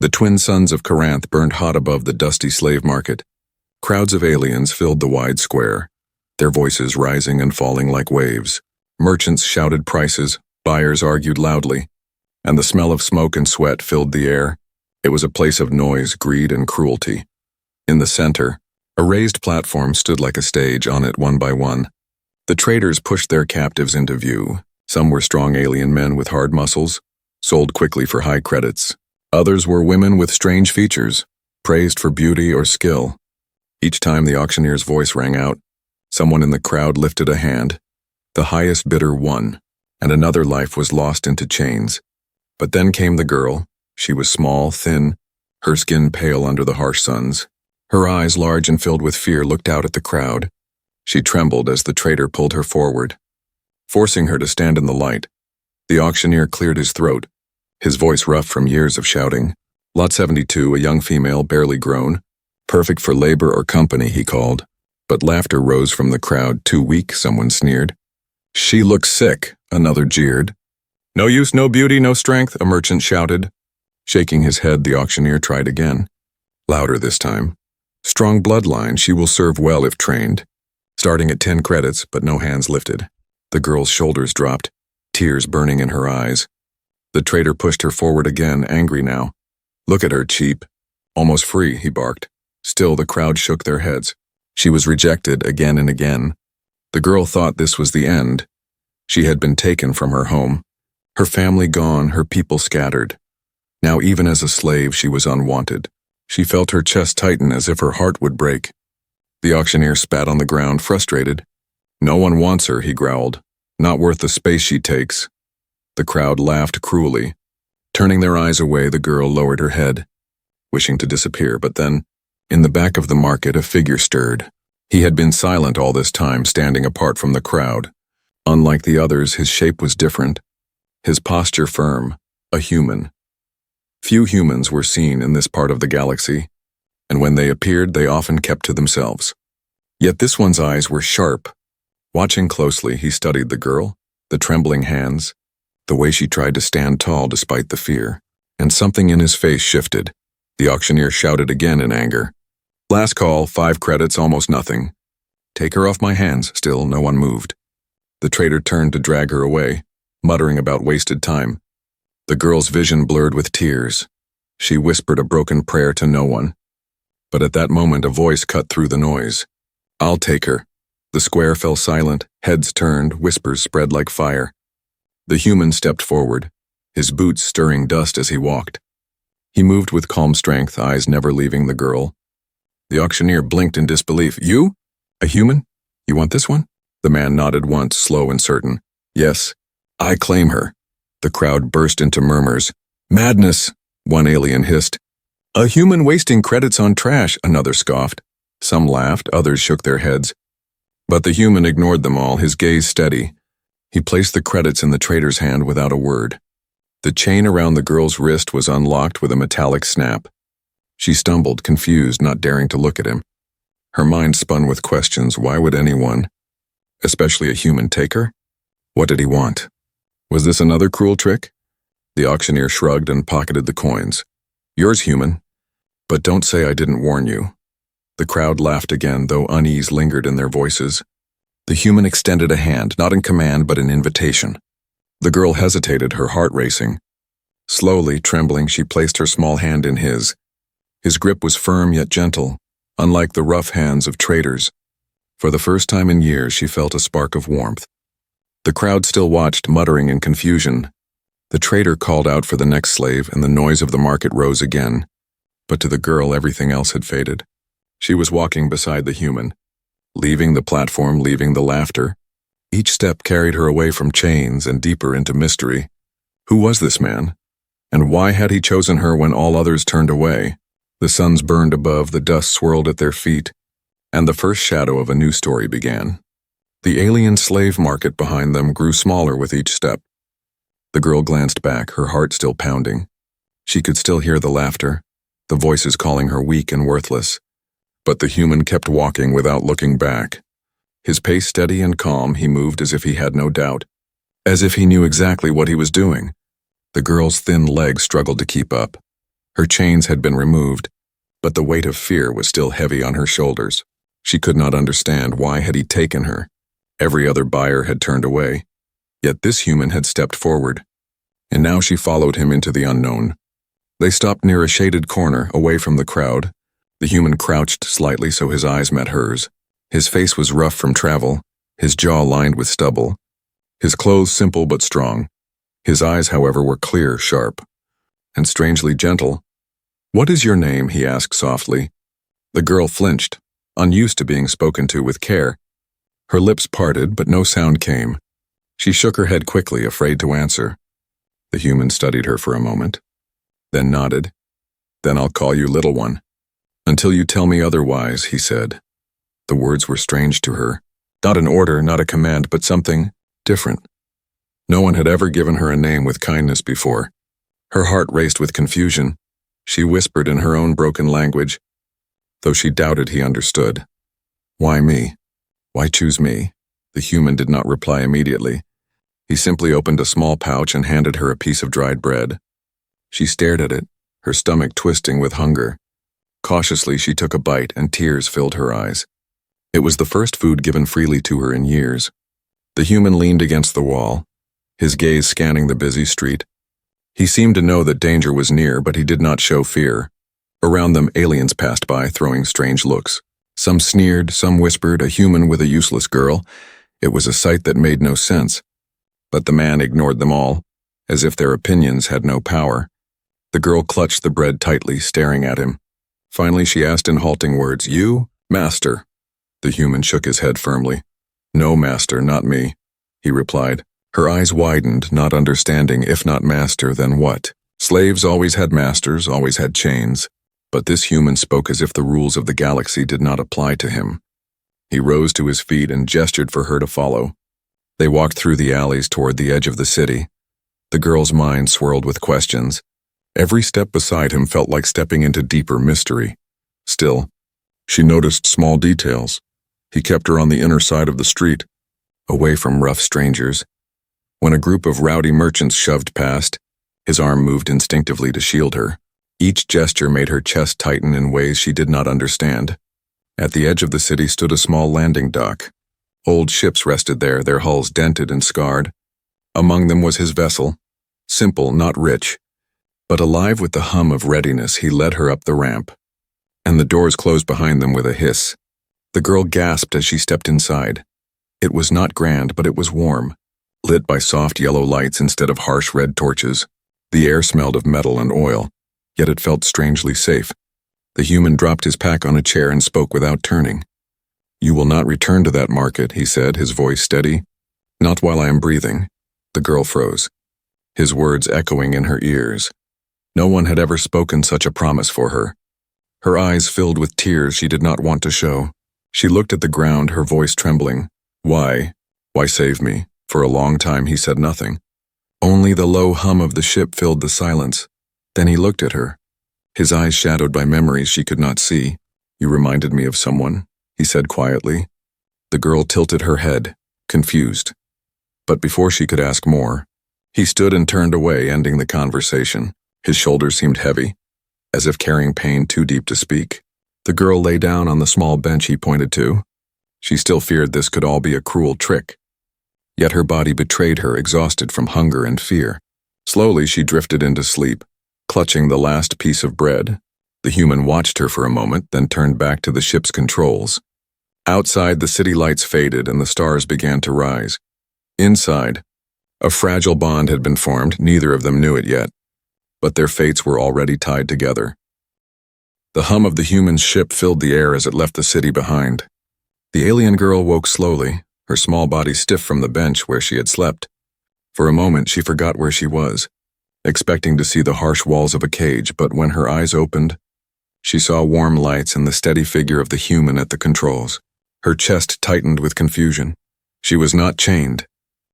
The twin suns of Corinth burned hot above the dusty slave market. Crowds of aliens filled the wide square, their voices rising and falling like waves. Merchants shouted prices, buyers argued loudly, and the smell of smoke and sweat filled the air. It was a place of noise, greed, and cruelty. In the center, a raised platform stood like a stage. On it, one by one, the traders pushed their captives into view. Some were strong alien men with hard muscles, sold quickly for high credits. Others were women with strange features, praised for beauty or skill. Each time the auctioneer's voice rang out, someone in the crowd lifted a hand. The highest bidder won, and another life was lost into chains. But then came the girl. She was small, thin, her skin pale under the harsh suns. Her eyes, large and filled with fear, looked out at the crowd. She trembled as the trader pulled her forward, forcing her to stand in the light. The auctioneer cleared his throat, his voice rough from years of shouting. Lot 72, a young female, barely grown. Perfect for labor or company, he called. But laughter rose from the crowd. Too weak, someone sneered. She looks sick, another jeered. No use, no beauty, no strength, a merchant shouted. Shaking his head, the auctioneer tried again. Louder this time. Strong bloodline, she will serve well if trained. Starting at 10 credits, but no hands lifted. The girl's shoulders dropped, tears burning in her eyes. The trader pushed her forward again, angry now. Look at her, cheap. Almost free, he barked. Still, the crowd shook their heads. She was rejected again and again. The girl thought this was the end. She had been taken from her home. Her family gone, her people scattered. Now even as a slave, she was unwanted. She felt her chest tighten as if her heart would break. The auctioneer spat on the ground, frustrated. No one wants her, he growled. Not worth the space she takes. The crowd laughed cruelly. Turning their eyes away, the girl lowered her head, wishing to disappear, but then, in the back of the market, a figure stirred. He had been silent all this time, standing apart from the crowd. Unlike the others, his shape was different. His posture firm, a human. Few humans were seen in this part of the galaxy, and when they appeared, they often kept to themselves. Yet this one's eyes were sharp. Watching closely, he studied the girl, the trembling hands, the way she tried to stand tall despite the fear, and something in his face shifted. The auctioneer shouted again in anger. Last call, 5 credits, almost nothing. Take her off my hands. Still, no one moved. The trader turned to drag her away, muttering about wasted time. The girl's vision blurred with tears. She whispered a broken prayer to no one. But at that moment, a voice cut through the noise. I'll take her. The square fell silent, heads turned, whispers spread like fire. The human stepped forward, his boots stirring dust as he walked. He moved with calm strength, eyes never leaving the girl. The auctioneer blinked in disbelief. You? A human? You want this one? The man nodded once, slow and certain. Yes, I claim her. The crowd burst into murmurs. Madness, one alien hissed. A human wasting credits on trash, another scoffed. Some laughed, others shook their heads. But the human ignored them all, his gaze steady. He placed the credits in the trader's hand without a word. The chain around the girl's wrist was unlocked with a metallic snap. She stumbled, confused, not daring to look at him. Her mind spun with questions. Why would anyone, especially a human, take her? What did he want? Was this another cruel trick? The auctioneer shrugged and pocketed the coins. Yours, human. But don't say I didn't warn you. The crowd laughed again, though unease lingered in their voices. The human extended a hand, not in command but in invitation. The girl hesitated, her heart racing. Slowly, trembling, she placed her small hand in his. His grip was firm yet gentle, unlike the rough hands of traders. For the first time in years, she felt a spark of warmth. The crowd still watched, muttering in confusion. The trader called out for the next slave, and the noise of the market rose again. But to the girl, everything else had faded. She was walking beside the human, leaving the platform, leaving the laughter. Each step carried her away from chains and deeper into mystery. Who was this man? And why had he chosen her when all others turned away? The suns burned above, the dust swirled at their feet, and the first shadow of a new story began. The alien slave market behind them grew smaller with each step. The girl glanced back, her heart still pounding. She could still hear the laughter, the voices calling her weak and worthless. But the human kept walking without looking back. His pace steady and calm, he moved as if he had no doubt, as if he knew exactly what he was doing. The girl's thin legs struggled to keep up. Her chains had been removed, but the weight of fear was still heavy on her shoulders. She could not understand why had he taken her. Every other buyer had turned away, yet this human had stepped forward, and now she followed him into the unknown. They stopped near a shaded corner, away from the crowd. The human crouched slightly so his eyes met hers. His face was rough from travel, his jaw lined with stubble, his clothes simple but strong. His eyes, however, were clear, sharp, and strangely gentle. "What is your name?" he asked softly. The girl flinched, unused to being spoken to with care. Her lips parted, but no sound came. She shook her head quickly, afraid to answer. The human studied her for a moment, then nodded. "Then I'll call you little one. Until you tell me otherwise," he said. The words were strange to her. Not an order, not a command, but something different. No one had ever given her a name with kindness before. Her heart raced with confusion. She whispered in her own broken language, though she doubted he understood. "Why me? Why choose me?" The human did not reply immediately. He simply opened a small pouch and handed her a piece of dried bread. She stared at it, her stomach twisting with hunger. Cautiously, she took a bite, and tears filled her eyes. It was the first food given freely to her in years. The human leaned against the wall, his gaze scanning the busy street. He seemed to know that danger was near, but he did not show fear. Around them, aliens passed by, throwing strange looks. Some sneered, some whispered, "A human with a useless girl." It was a sight that made no sense. But the man ignored them all, as if their opinions had no power. The girl clutched the bread tightly, staring at him. Finally, she asked in halting words, "You, master?" The human shook his head firmly. "No, master, not me," he replied. Her eyes widened, not understanding. If not master, then what? Slaves always had masters, always had chains. But this human spoke as if the rules of the galaxy did not apply to him. He rose to his feet and gestured for her to follow. They walked through the alleys toward the edge of the city. The girl's mind swirled with questions. Every step beside him felt like stepping into deeper mystery. Still, she noticed small details. He kept her on the inner side of the street, away from rough strangers. When a group of rowdy merchants shoved past, his arm moved instinctively to shield her. Each gesture made her chest tighten in ways she did not understand. At the edge of the city stood a small landing dock. Old ships rested there, their hulls dented and scarred. Among them was his vessel, simple, not rich, but alive with the hum of readiness. He led her up the ramp, and the doors closed behind them with a hiss. The girl gasped as she stepped inside. It was not grand, but it was warm, lit by soft yellow lights instead of harsh red torches. The air smelled of metal and oil, yet it felt strangely safe. The human dropped his pack on a chair and spoke without turning. "You will not return to that market," he said, his voice steady. "Not while I am breathing." The girl froze, his words echoing in her ears. No one had ever spoken such a promise for her. Her eyes filled with tears she did not want to show. She looked at the ground, her voice trembling. "Why? Why save me?" For a long time he said nothing. Only the low hum of the ship filled the silence. Then he looked at her, his eyes shadowed by memories she could not see. "You reminded me of someone," he said quietly. The girl tilted her head, confused. But before she could ask more, he stood and turned away, ending the conversation. His shoulders seemed heavy, as if carrying pain too deep to speak. The girl lay down on the small bench he pointed to. She still feared this could all be a cruel trick. Yet her body betrayed her, exhausted from hunger and fear. Slowly she drifted into sleep, clutching the last piece of bread. The human watched her for a moment, then turned back to the ship's controls. Outside, the city lights faded and the stars began to rise. Inside, a fragile bond had been formed. Neither of them knew it yet, but their fates were already tied together. The hum of the human's ship filled the air as it left the city behind. The alien girl woke slowly, her small body stiff from the bench where she had slept. For a moment she forgot where she was, expecting to see the harsh walls of a cage, but when her eyes opened, she saw warm lights and the steady figure of the human at the controls. Her chest tightened with confusion. She was not chained.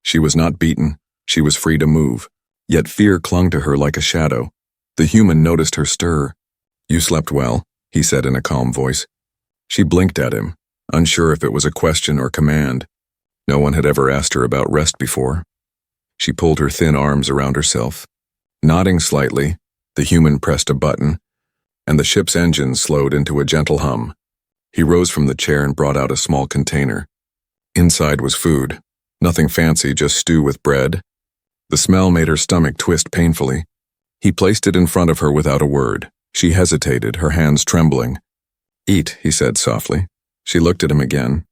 She was not beaten. She was free to move. Yet fear clung to her like a shadow. The human noticed her stir. "You slept well," he said in a calm voice. She blinked at him, unsure if it was a question or command. No one had ever asked her about rest before. She pulled her thin arms around herself. Nodding slightly, the human pressed a button, and the ship's engine slowed into a gentle hum. He rose from the chair and brought out a small container. Inside was food. Nothing fancy, just stew with bread. The smell made her stomach twist painfully. He placed it in front of her without a word. She hesitated, her hands trembling. "Eat," he said softly. She looked at him again,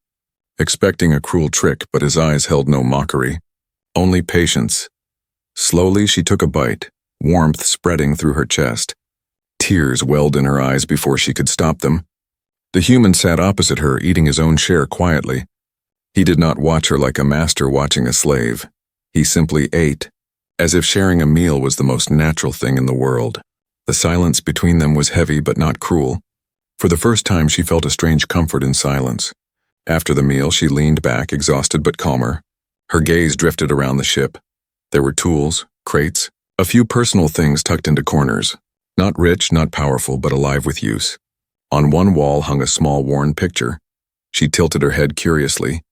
expecting a cruel trick, but his eyes held no mockery, only patience. Slowly she took a bite, warmth spreading through her chest. Tears welled in her eyes before she could stop them. The human sat opposite her, eating his own share quietly. He did not watch her like a master watching a slave. He simply ate, as if sharing a meal was the most natural thing in the world. The silence between them was heavy but not cruel. For the first time she felt a strange comfort in silence. After the meal she leaned back, exhausted but calmer. Her gaze drifted around the ship. There were tools, crates, a few personal things tucked into corners. Not rich, not powerful, but alive with use. On one wall hung a small worn picture. She tilted her head curiously.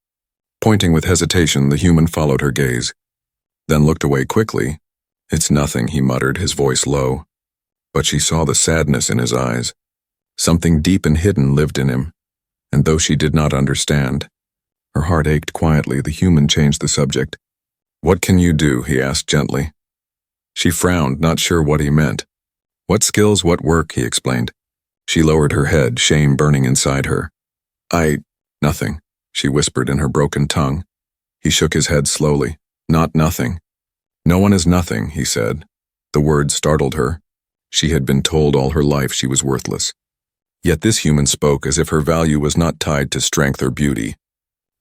Pointing with hesitation, the human followed her gaze, then looked away quickly. "It's nothing," he muttered, his voice low. But she saw the sadness in his eyes. Something deep and hidden lived in him, and though she did not understand, her heart ached quietly. The human changed the subject. "What can you do?" he asked gently. She frowned, not sure what he meant. "What skills, what work?" he explained. She lowered her head, shame burning inside her. Nothing," she whispered in her broken tongue. He shook his head slowly. "Not nothing." "No one is nothing," he said. The word startled her. She had been told all her life she was worthless. Yet this human spoke as if her value was not tied to strength or beauty.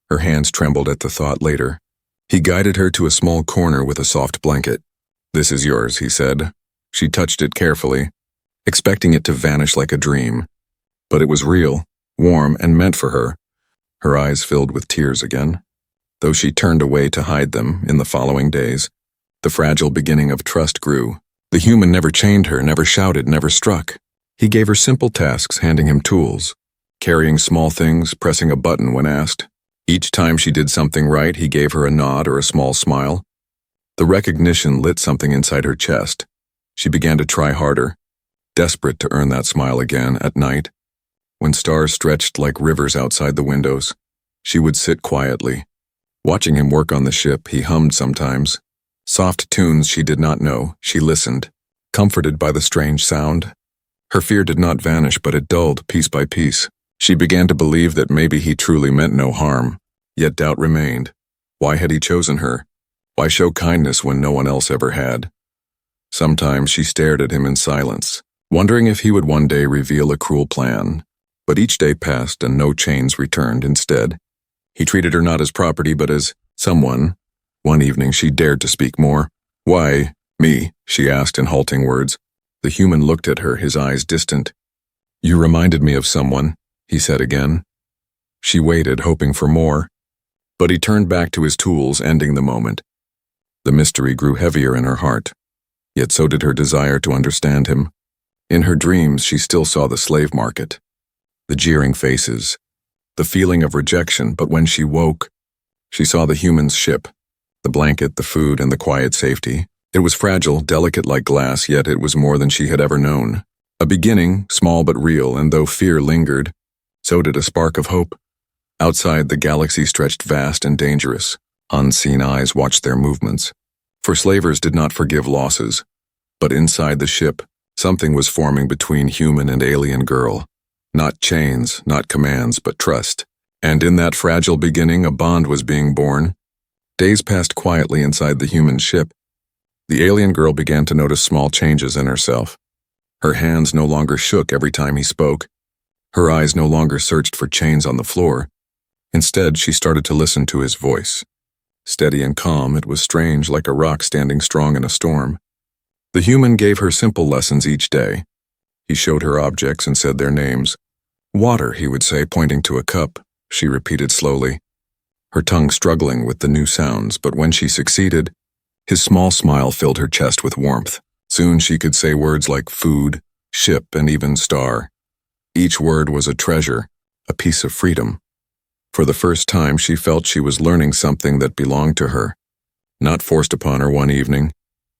Her hands trembled at the thought later. He guided her to a small corner with a soft blanket. "This is yours," he said. She touched it carefully, expecting it to vanish like a dream. But it was real, warm, and meant for her. Her eyes filled with tears again, though she turned away to hide them. In the following days, the fragile beginning of trust grew. The human never chained her, never shouted, never struck. He gave her simple tasks, handing him tools, carrying small things, pressing a button when asked. Each time she did something right, he gave her a nod or a small smile. The recognition lit something inside her chest. She began to try harder, desperate to earn that smile again. At night, when stars stretched like rivers outside the windows, she would sit quietly. Watching him work on the ship, he hummed sometimes. Soft tunes she did not know. She listened, comforted by the strange sound. Her fear did not vanish, but it dulled piece by piece. She began to believe that maybe he truly meant no harm, yet doubt remained. Why had he chosen her? Why show kindness when no one else ever had? Sometimes she stared at him in silence, wondering if he would one day reveal a cruel plan. But each day passed and no chains returned. Instead, he treated her not as property but as someone. One evening she dared to speak more. "Why, me?" she asked in halting words. The human looked at her, his eyes distant. "You reminded me of someone," he said again. She waited, hoping for more. But he turned back to his tools, ending the moment. The mystery grew heavier in her heart, yet so did her desire to understand him. In her dreams, she still saw the slave market, the jeering faces, the feeling of rejection, but when she woke, she saw the human's ship, the blanket, the food, and the quiet safety. It was fragile, delicate like glass, yet it was more than she had ever known. A beginning, small but real, and though fear lingered, so did a spark of hope. Outside, the galaxy stretched vast and dangerous. Unseen eyes watched their movements. For slavers did not forgive losses. But inside the ship, something was forming between human and alien girl. Not chains, not commands, but trust. And in that fragile beginning, a bond was being born. Days passed quietly inside the human ship. The alien girl began to notice small changes in herself. Her hands no longer shook every time he spoke. Her eyes no longer searched for chains on the floor. Instead, she started to listen to his voice. Steady and calm, it was strange, like a rock standing strong in a storm. The human gave her simple lessons each day. He showed her objects and said their names. "Water," he would say, pointing to a cup. She repeated slowly, her tongue struggling with the new sounds, but when she succeeded, his small smile filled her chest with warmth. Soon she could say words like food, ship, and even star. Each word was a treasure, a piece of freedom. For the first time, she felt she was learning something that belonged to her. Not forced upon her one evening,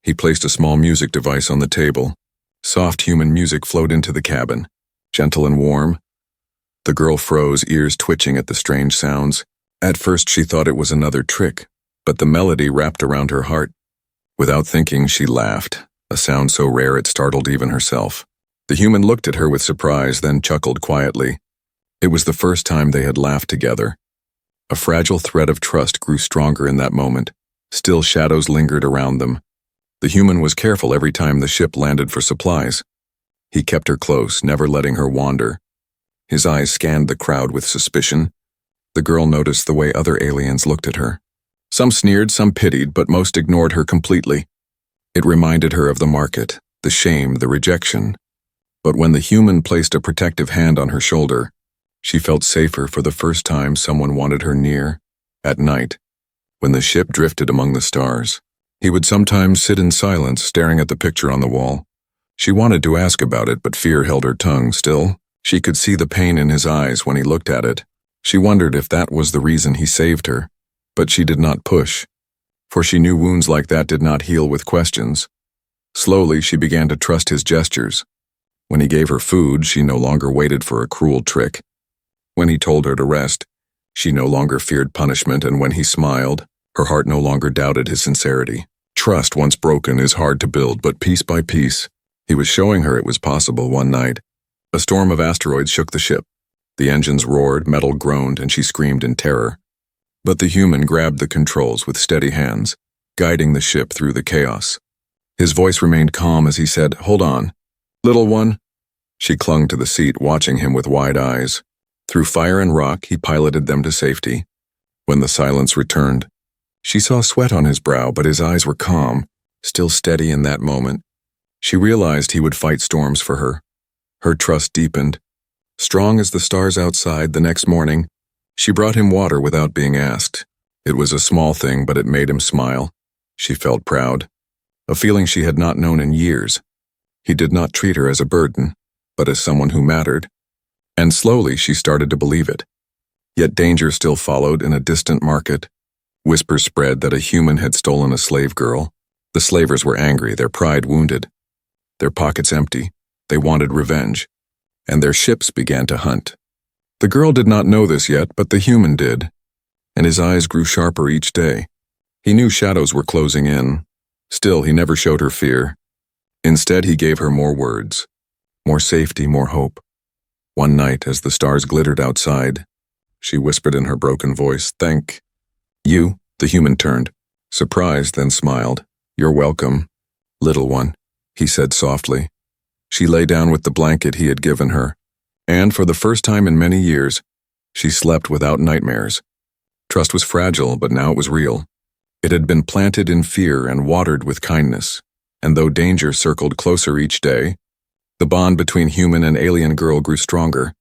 he placed a small music device on the table. Soft human music flowed into the cabin, gentle and warm. The girl froze, ears twitching at the strange sounds. At first she thought it was another trick, but the melody wrapped around her heart. Without thinking, she laughed, a sound so rare it startled even herself. The human looked at her with surprise, then chuckled quietly. It was the first time they had laughed together. A fragile thread of trust grew stronger in that moment. Still shadows lingered around them. The human was careful every time the ship landed for supplies. He kept her close, never letting her wander. His eyes scanned the crowd with suspicion. The girl noticed the way other aliens looked at her. Some sneered, some pitied, but most ignored her completely. It reminded her of the market, the shame, the rejection. But when the human placed a protective hand on her shoulder, she felt safer. For the first time someone wanted her near. At night, when the ship drifted among the stars, he would sometimes sit in silence, staring at the picture on the wall. She wanted to ask about it, but fear held her tongue. Still, she could see the pain in his eyes when he looked at it. She wondered if that was the reason he saved her, but she did not push, for she knew wounds like that did not heal with questions. Slowly, she began to trust his gestures. When he gave her food, she no longer waited for a cruel trick. When he told her to rest, she no longer feared punishment, and when he smiled, her heart no longer doubted his sincerity. Trust, once broken, is hard to build, but piece by piece, he was showing her it was possible. One night, a storm of asteroids shook the ship. The engines roared, metal groaned, and she screamed in terror. But the human grabbed the controls with steady hands, guiding the ship through the chaos. His voice remained calm as he said, "Hold on, little one." She clung to the seat, watching him with wide eyes. Through fire and rock, he piloted them to safety. When the silence returned, she saw sweat on his brow, but his eyes were calm, still steady in that moment. She realized he would fight storms for her. Her trust deepened. Strong as the stars outside, the next morning, she brought him water without being asked. It was a small thing, but it made him smile. She felt proud, a feeling she had not known in years. He did not treat her as a burden, but as someone who mattered. And slowly she started to believe it. Yet danger still followed in a distant market. Whispers spread that a human had stolen a slave girl. The slavers were angry, their pride wounded, their pockets empty. They wanted revenge, and their ships began to hunt. The girl did not know this yet, but the human did, and his eyes grew sharper each day. He knew shadows were closing in. Still, he never showed her fear. Instead, he gave her more words, more safety, more hope. One night, as the stars glittered outside, she whispered in her broken voice, "Thank you." The human turned, surprised, then smiled. "You're welcome, little one," he said softly. She lay down with the blanket he had given her, and for the first time in many years, she slept without nightmares. Trust was fragile, but now it was real. It had been planted in fear and watered with kindness, and though danger circled closer each day, the bond between human and alien girl grew stronger.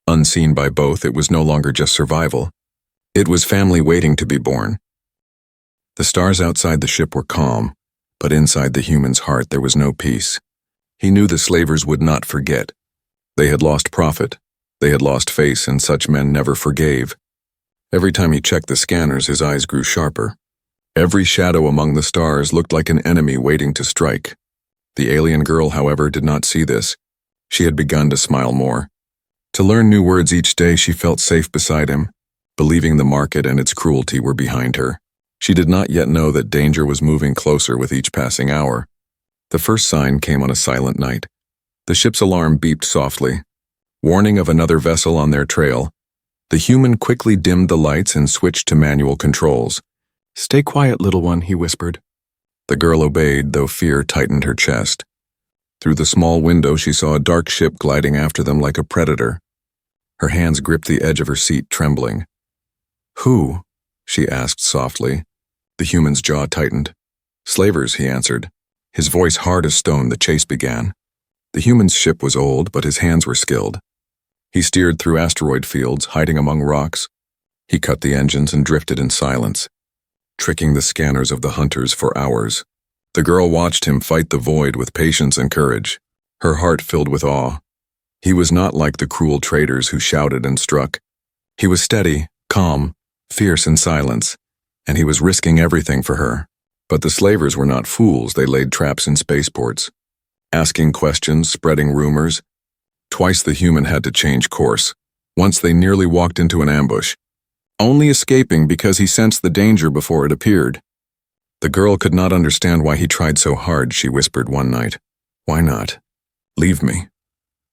Unseen by both, it was no longer just survival. It was family waiting to be born. The stars outside the ship were calm, but inside the human's heart there was no peace. He knew the slavers would not forget. They had lost profit. They had lost face, and such men never forgave. Every time he checked the scanners, his eyes grew sharper. Every shadow among the stars looked like an enemy waiting to strike. The alien girl, however, did not see this. She had begun to smile more. To learn new words each day, she felt safe beside him, believing the market and its cruelty were behind her. She did not yet know that danger was moving closer with each passing hour. The first sign came on a silent night. The ship's alarm beeped softly, warning of another vessel on their trail. The human quickly dimmed the lights and switched to manual controls. "Stay quiet, little one," he whispered. The girl obeyed, though fear tightened her chest. Through the small window, she saw a dark ship gliding after them like a predator. Her hands gripped the edge of her seat, trembling. "Who?" she asked softly. The human's jaw tightened. "Slavers," he answered. His voice hard as stone. The chase began. The human's ship was old, but his hands were skilled. He steered through asteroid fields, hiding among rocks. He cut the engines and drifted in silence, tricking the scanners of the hunters for hours. The girl watched him fight the void with patience and courage, her heart filled with awe. He was not like the cruel traders who shouted and struck. He was steady, calm, fierce in silence, and he was risking everything for her. But the slavers were not fools. They laid traps in spaceports. asking questions, spreading rumors. Twice the human had to change course. Once they nearly walked into an ambush, only escaping because he sensed the danger before it appeared. The girl could not understand why he tried so hard, she whispered one night. Why not? Leave me.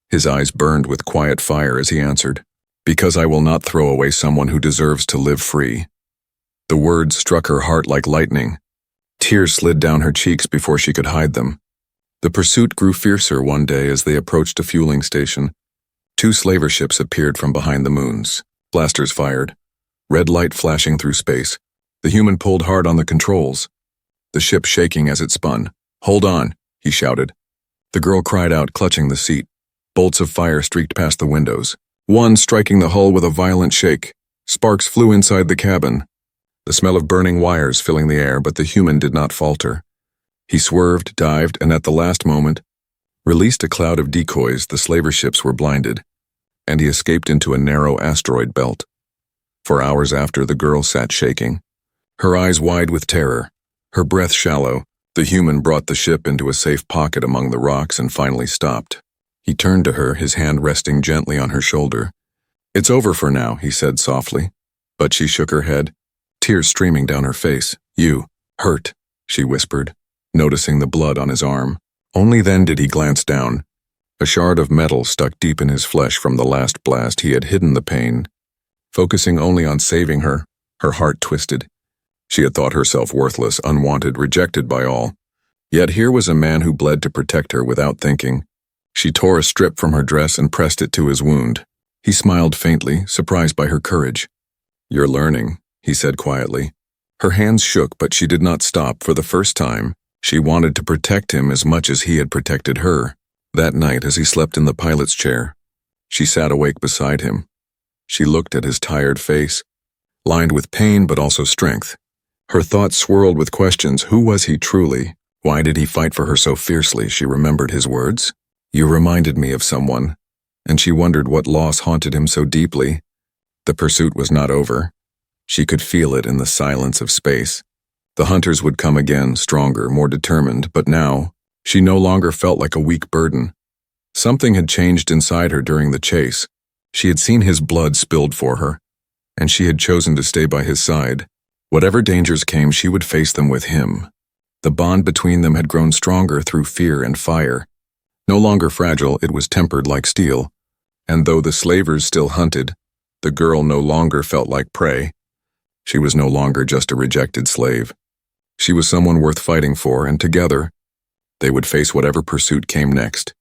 His eyes burned with quiet fire as he answered, because I will not throw away someone who deserves to live free. The words struck her heart like lightning. Tears slid down her cheeks before she could hide them. The pursuit grew fiercer one day as they approached a fueling station. 2 slaver ships appeared from behind the moons. Blasters fired. Red light flashing through space. The human pulled hard on the controls, the ship shaking as it spun. Hold on, he shouted. The girl cried out, clutching the seat. Bolts of fire streaked past the windows, one striking the hull with a violent shake. Sparks flew inside the cabin, the smell of burning wires filling the air, but the human did not falter. He swerved, dived, and at the last moment, released a cloud of decoys. The slaver ships were blinded, and he escaped into a narrow asteroid belt. For hours after, the girl sat shaking, her eyes wide with terror, her breath shallow. The human brought the ship into a safe pocket among the rocks and finally stopped. He turned to her, his hand resting gently on her shoulder. It's over for now, he said softly, but she shook her head, tears streaming down her face. You hurt, she whispered, noticing the blood on his arm. Only then did he glance down. A shard of metal stuck deep in his flesh from the last blast. He had hidden the pain, focusing only on saving her. Her heart twisted. She had thought herself worthless, unwanted, rejected by all. Yet here was a man who bled to protect her without thinking. She tore a strip from her dress and pressed it to his wound. He smiled faintly, surprised by her courage. You're learning, he said quietly. Her hands shook, but she did not stop. For the first time, she wanted to protect him as much as he had protected her. That night, as he slept in the pilot's chair, she sat awake beside him. She looked at his tired face, lined with pain but also strength. Her thoughts swirled with questions. Who was he truly? Why did he fight for her so fiercely? She remembered his words. You reminded me of someone. And she wondered what loss haunted him so deeply. The pursuit was not over. She could feel it in the silence of space. The hunters would come again, stronger, more determined, but now, she no longer felt like a weak burden. Something had changed inside her during the chase. She had seen his blood spilled for her, and she had chosen to stay by his side. Whatever dangers came, she would face them with him. The bond between them had grown stronger through fear and fire. No longer fragile, it was tempered like steel. And though the slavers still hunted, the girl no longer felt like prey. She was no longer just a rejected slave. She was someone worth fighting for, and together, they would face whatever pursuit came next.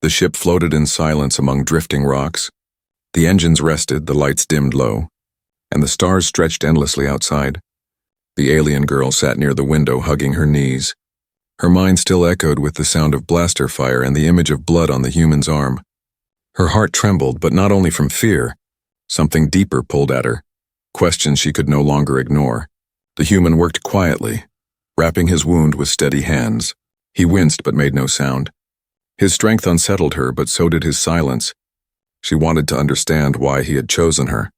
The ship floated in silence among drifting rocks. The engines rested, the lights dimmed low, and the stars stretched endlessly outside. The alien girl sat near the window, hugging her knees. Her mind still echoed with the sound of blaster fire and the image of blood on the human's arm. Her heart trembled, but not only from fear. Something deeper pulled at her, questions she could no longer ignore. The human worked quietly, wrapping his wound with steady hands. He winced but made no sound. His strength unsettled her, but so did his silence. She wanted to understand why he had chosen her.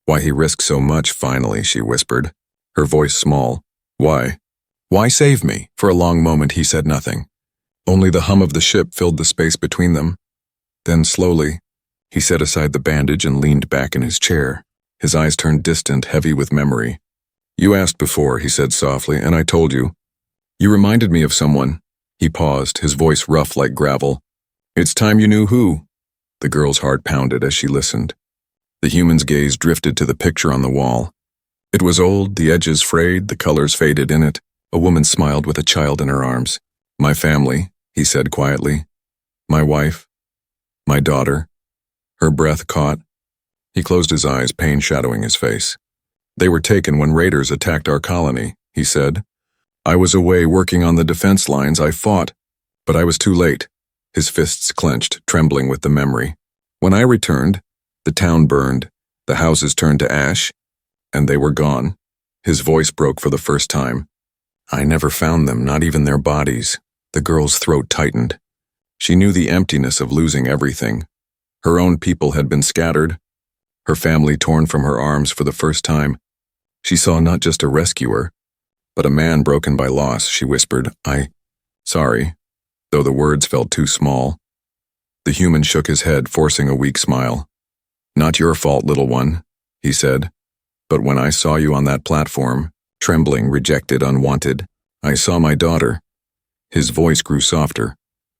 Why he risked so much. Finally, she whispered, her voice small. Why? Why save me? For a long moment he said nothing. Only the hum of the ship filled the space between them. Then slowly, he set aside the bandage and leaned back in his chair. His eyes turned distant, heavy with memory. You asked before, he said softly, and I told you. You reminded me of someone. He paused, his voice rough like gravel. It's time you knew who. The girl's heart pounded as she listened. The human's gaze drifted to the picture on the wall. It was old, the edges frayed, the colors faded in it. A woman smiled with a child in her arms. My family, he said quietly. My wife. My daughter. Her breath caught. He closed his eyes, pain shadowing his face. They were taken when raiders attacked our colony, he said. I was away working on the defense lines. I fought, but I was too late. His fists clenched, trembling with the memory. When I returned, the town burned, the houses turned to ash, and they were gone. His voice broke for the first time. I never found them, not even their bodies. The girl's throat tightened. She knew the emptiness of losing everything. Her own people had been scattered, her family torn from her arms for the first time. She saw not just a rescuer, but a man broken by loss. She whispered, Sorry. though the words felt too small. The human shook his head, forcing a weak smile. "Not your fault, little one," he said. "But when I saw you on that platform, trembling, rejected, unwanted, I saw my daughter." His voice grew softer.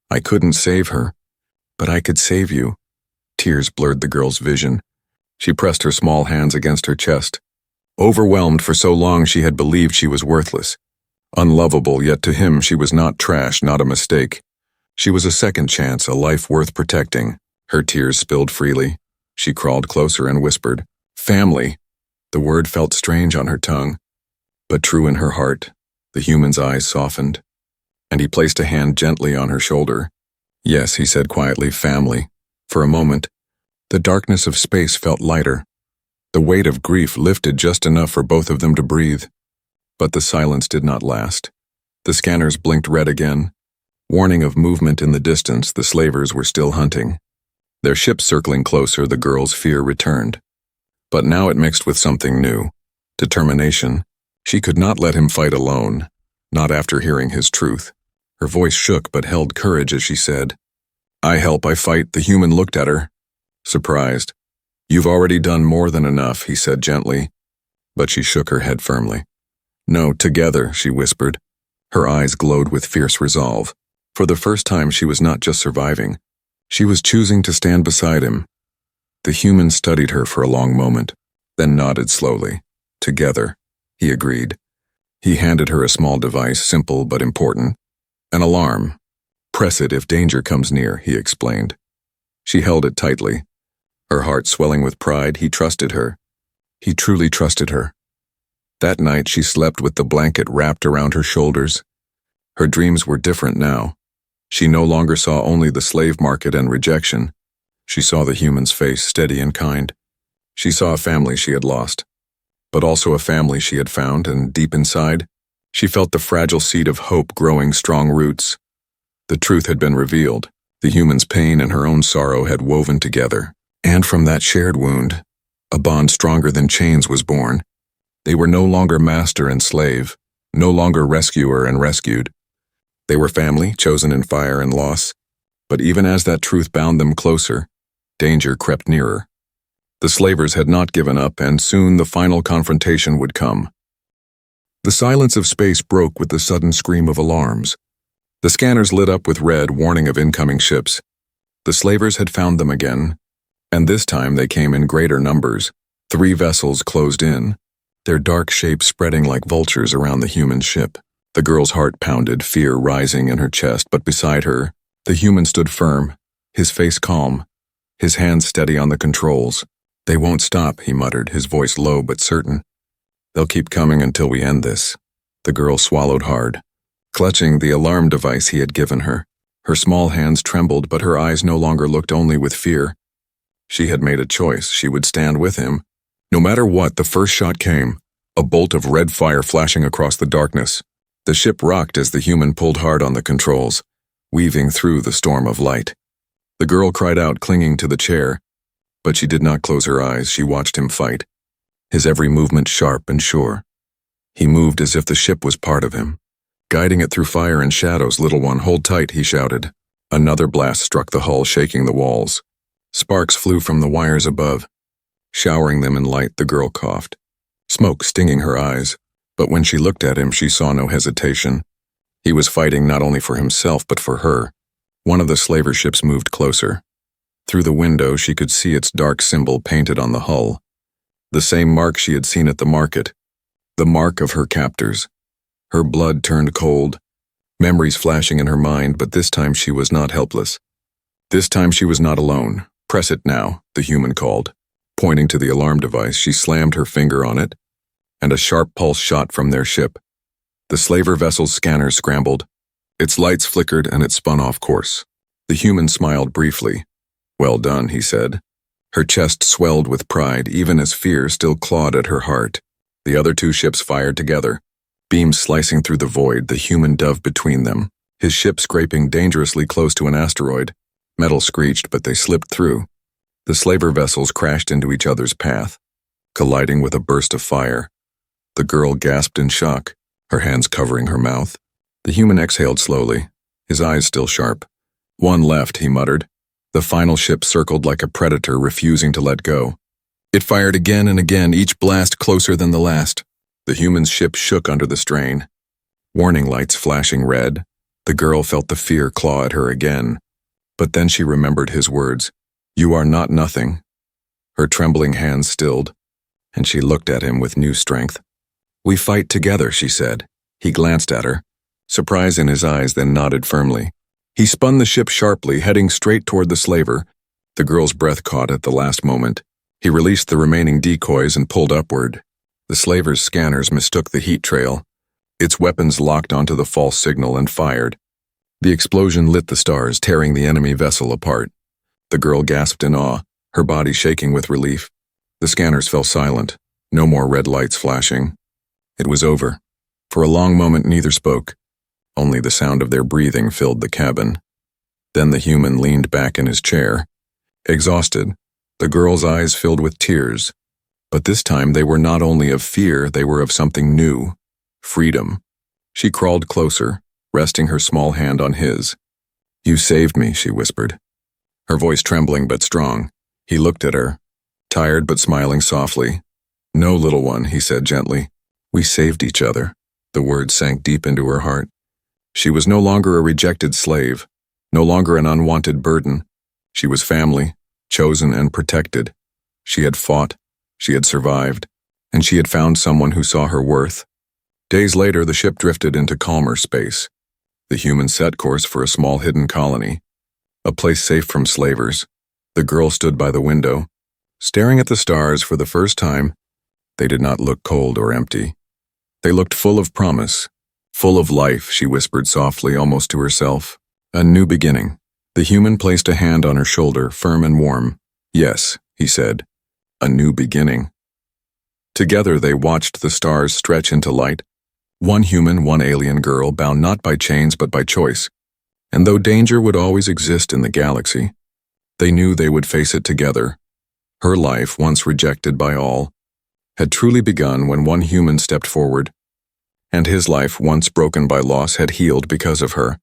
"I couldn't save her, but I could save you." Tears blurred the girl's vision. She pressed her small hands against her chest. Overwhelmed, for so long she had believed she was worthless. Unlovable, yet to him she was not trash, not a mistake. She was a second chance, a life worth protecting. Her tears spilled freely. She crawled closer and whispered, "Family." The word felt strange on her tongue, but true in her heart. The human's eyes softened, and he placed a hand gently on her shoulder. "Yes," he said quietly, "family." For a moment, the darkness of space felt lighter. The weight of grief lifted just enough for both of them to breathe. But the silence did not last. The scanners blinked red again. Warning of movement in the distance, the slavers were still hunting. Their ship circling closer, the girl's fear returned. But now it mixed with something new. Determination. She could not let him fight alone, not after hearing his truth. Her voice shook but held courage as she said, "I help, I fight." The human looked at her, surprised. "You've already done more than enough," he said gently. But she shook her head firmly. "No, together," she whispered. Her eyes glowed with fierce resolve. For the first time, she was not just surviving. She was choosing to stand beside him. The human studied her for a long moment, then nodded slowly. "Together," he agreed. He handed her a small device, simple but important. "An alarm. Press it if danger comes near," he explained. She held it tightly. Her heart swelling with pride, he trusted her. He truly trusted her. That night she slept with the blanket wrapped around her shoulders. Her dreams were different now. She no longer saw only the slave market and rejection. She saw the human's face, steady and kind. She saw a family she had lost, but also a family she had found, and deep inside, she felt the fragile seed of hope growing strong roots. The truth had been revealed. The human's pain and her own sorrow had woven together. And from that shared wound, a bond stronger than chains was born. They were no longer master and slave, no longer rescuer and rescued. They were family, chosen in fire and loss. But even as that truth bound them closer, danger crept nearer. The slavers had not given up, and soon the final confrontation would come. The silence of space broke with the sudden scream of alarms. The scanners lit up with red, warning of incoming ships. The slavers had found them again, and this time they came in greater numbers. 3 vessels closed in, their dark shapes spreading like vultures around the human ship. The girl's heart pounded, fear rising in her chest, but beside her, the human stood firm, his face calm, his hands steady on the controls. "They won't stop," he muttered, his voice low but certain. "They'll keep coming until we end this." The girl swallowed hard, clutching the alarm device he had given her. Her small hands trembled, but her eyes no longer looked only with fear. She had made a choice. She would stand with him. No matter what, the first shot came, a bolt of red fire flashing across the darkness. The ship rocked as the human pulled hard on the controls, weaving through the storm of light. The girl cried out, clinging to the chair, but she did not close her eyes. She watched him fight, his every movement sharp and sure. He moved as if the ship was part of him, guiding it through fire and shadows. "Little one, hold tight," he shouted. Another blast struck the hull, shaking the walls. Sparks flew from the wires above, showering them in light. The girl coughed, smoke stinging her eyes. But when she looked at him, she saw no hesitation. He was fighting not only for himself, but for her. One of the slaver ships moved closer. Through the window, she could see its dark symbol painted on the hull. The same mark she had seen at the market. The mark of her captors. Her blood turned cold, memories flashing in her mind, but this time she was not helpless. This time she was not alone. "Press it now," the human called. Pointing to the alarm device, she slammed her finger on it, and a sharp pulse shot from their ship. The slaver vessel's scanner scrambled. Its lights flickered and it spun off course. The human smiled briefly. "Well done," he said. Her chest swelled with pride, even as fear still clawed at her heart. The other 2 ships fired together, beams slicing through the void, the human dove between them, his ship scraping dangerously close to an asteroid. Metal screeched, but they slipped through. The slaver vessels crashed into each other's path, colliding with a burst of fire. The girl gasped in shock, her hands covering her mouth. The human exhaled slowly, his eyes still sharp. "One left," he muttered. The final ship circled like a predator, refusing to let go. It fired again and again, each blast closer than the last. The human ship shook under the strain. Warning lights flashing red. The girl felt the fear claw at her again. But then she remembered his words. "You are not nothing." Her trembling hands stilled, and she looked at him with new strength. "We fight together," she said. He glanced at her, surprise in his eyes, then nodded firmly. He spun the ship sharply, heading straight toward the slaver. The girl's breath caught at the last moment. He released the remaining decoys and pulled upward. The slaver's scanners mistook the heat trail. Its weapons locked onto the false signal and fired. The explosion lit the stars, tearing the enemy vessel apart. The girl gasped in awe, her body shaking with relief. The scanners fell silent, no more red lights flashing. It was over. For a long moment neither spoke. Only the sound of their breathing filled the cabin. Then the human leaned back in his chair. Exhausted, the girl's eyes filled with tears. But this time they were not only of fear, they were of something new. Freedom. She crawled closer, resting her small hand on his. "You saved me," she whispered, her voice trembling but strong. He looked at her, tired but smiling softly. "No, little one," he said gently. "We saved each other." The words sank deep into her heart. She was no longer a rejected slave, no longer an unwanted burden. She was family, chosen and protected. She had fought, she had survived, and she had found someone who saw her worth. Days later, the ship drifted into calmer space. The humans set course for a small hidden colony, a place safe from slavers. The girl stood by the window, staring at the stars for the first time. They did not look cold or empty. They looked full of promise, full of life, she whispered softly, almost to herself. A new beginning. The human placed a hand on her shoulder, firm and warm. "Yes," he said, "a new beginning." Together they watched the stars stretch into light. One human, one alien girl, bound not by chains but by choice. And though danger would always exist in the galaxy, they knew they would face it together. Her life, once rejected by all, had truly begun when one human stepped forward, and his life, once broken by loss, had healed because of her.